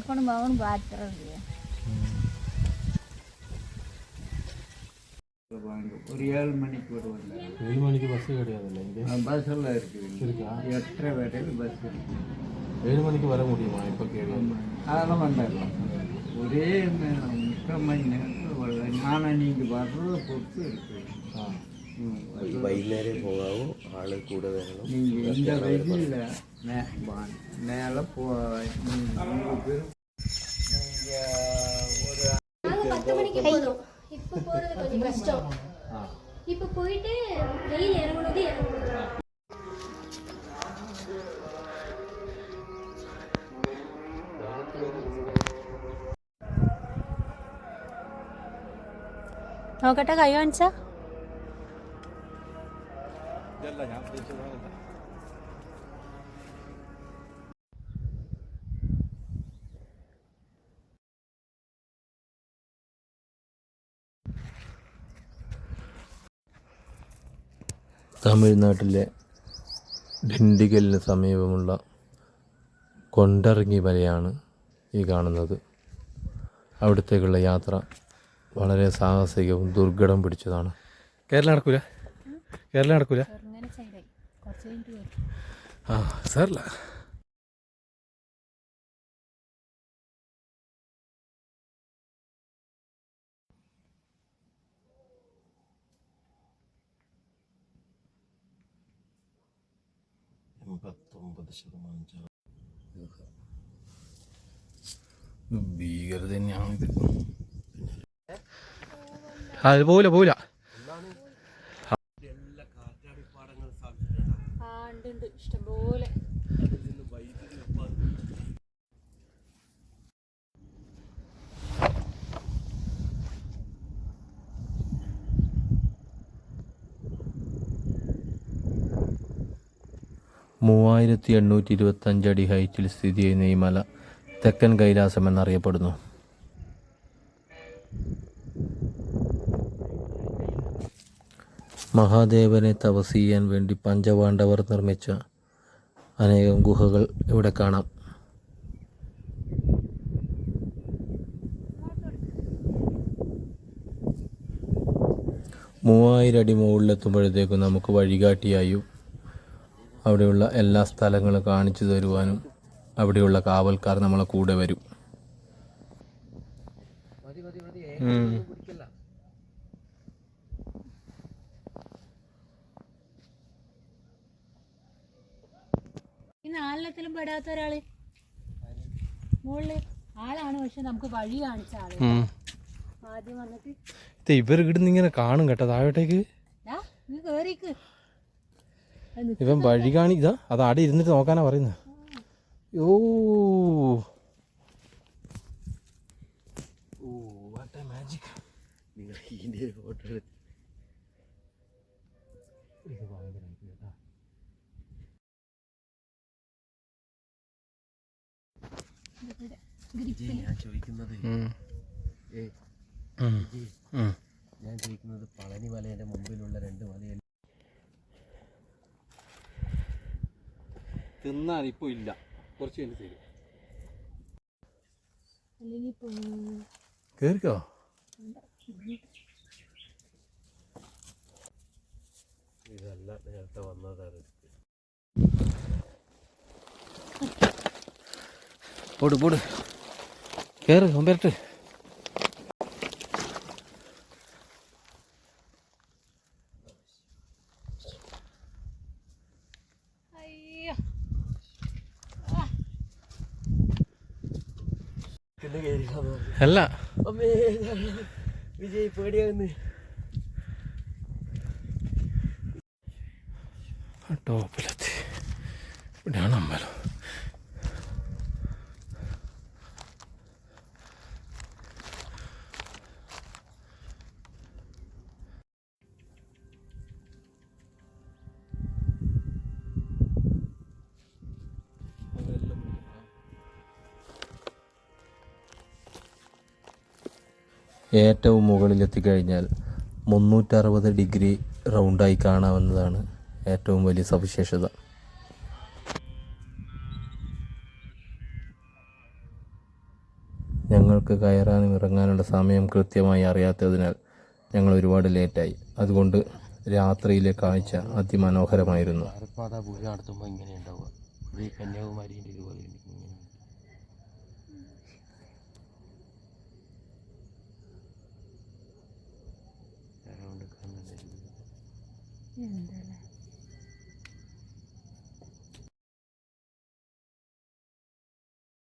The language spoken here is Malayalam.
ಕರ್ಕೊಂಡು ಮಾವನ್ ಬಾತ್ರಲ್ರಿ ஒரு 7 மணிக்கு வருவாங்க. 7 மணிக்கு பஸ் கிடையாதுல்ல இங்கே? பஸ் எல்லாம் இருக்குது. இருக்கா? 8:30 வரைக்கும் பஸ் இருக்குது. 7 மணிக்கு வர முடியுமா இப்போ கேள்வி? அதெல்லாம் வந்துடலாம். ஒரே 3 மணி நேரத்தில் வரலாம். ஆனால் நீங்கள் வர்றதை பொறுத்து இருக்குது. വൈകുന്നേരം പോകാവോ? ആള് കൂടെ വരണം. நீங்கள் இந்த வெயிலில் மேலே உங்களுக்கு ஒரு 10 மணிக்கு போகிறோம். இப்போ போகிறது கொஞ்சம் கஷ்டம். இப்போ போயிட்டு வெயில் இறங்குனது നോക്കട്ടെ കൈ കാണിച്ചാ തമിഴ്നാട്ടിലെ ഡിണ്ടിഗലിന് സമീപമുള്ള കൊണ്ടറങ്ങി മലയാണ് ഈ കാണുന്നത്. അവിടത്തേക്കുള്ള യാത്ര വളരെ സാഹസികവും ദുർഘടം പിടിച്ചതാണ്. കേരളം നടക്കൂല? കേരളം നടക്കൂല? ആ സാറില്ല. ഭീകരത തന്നെയാണിത്. അത് പോവില്ല പോവില്ല. ഇഷ്ടംപോലെ 3825 അടി ഹൈറ്റിൽ സ്ഥിതി ചെയ്യുന്ന ഈ മല തെക്കൻ കൈലാസം എന്നറിയപ്പെടുന്നു. മഹാദേവനെ തപസ് ചെയ്യാൻ വേണ്ടി പഞ്ചപാണ്ഡവർ നിർമ്മിച്ച അനേകം ഗുഹകൾ ഇവിടെ കാണാം. അടി മുകളിലെത്തുമ്പോഴത്തേക്കും നമുക്ക് വഴികാട്ടിയായും അവിടെയുള്ള എല്ലാ സ്ഥലങ്ങളും കാണിച്ചു തരുവാനും അവിടെയുള്ള കാവൽക്കാർ നമ്മളെ കൂടെ വരും. ഈ നാലെണ്ണത്തിലും പെടാത്ത ഒരാള് മുകളില് ആളാണ്, പക്ഷെ നമുക്ക് വഴി കാണിച്ച ആള് ആദ്യം വന്നിട്ട് ഇവർ ഇവിടുന്ന് ഇങ്ങനെ കാണും കേട്ടോ താഴോട്ടേക്ക്. കേറിക്ക് ഇവൻ വഴി കാണിക്കാ. അത് ആടെ ഇരുന്നിട്ട് നോക്കാനാ പറയുന്നത്. മാജിക്. ഞാൻ ചോദിക്കുന്നത് പളനി മലയുടെ മുമ്പിലുള്ള 2 മലയല്ല. തിന്നാൻ ഇപ്പൊ ഇല്ല, കുറച്ച് കഴിഞ്ഞ് തരും. കേറിക്കോ. ഇതല്ല നേരത്തെ വന്നതാണ്. പോട് പോട് കേറ് കൊമ്പരട്ട്. അല്ല വിജയ് പേടിയാകുന്നു. ടോപ്പിലെത്തി. ഇവിടെയാണ് അമ്പലം. ഏറ്റവും മുകളിലെത്തിക്കഴിഞ്ഞാൽ 360 ഡിഗ്രി റൗണ്ടായി കാണാവുന്നതാണ് ഏറ്റവും വലിയ സവിശേഷത. ഞങ്ങൾക്ക് കയറാനും ഇറങ്ങാനുള്ള സമയം കൃത്യമായി അറിയാത്തതിനാൽ ഞങ്ങൾ ഒരുപാട് ലേറ്റായി. അതുകൊണ്ട് രാത്രിയിലെ കാഴ്ച അതിമനോഹരമായിരുന്നു. ഭാരത്മാത പൂജ നടത്തുമ്പോൾ ഇങ്ങനെ ഉണ്ടാവുക. ഇത് ഈ കന്യാകുമാരിൻ്റെ ഇതുപോലെ ഇങ്ങനെ എന്തല്ലേ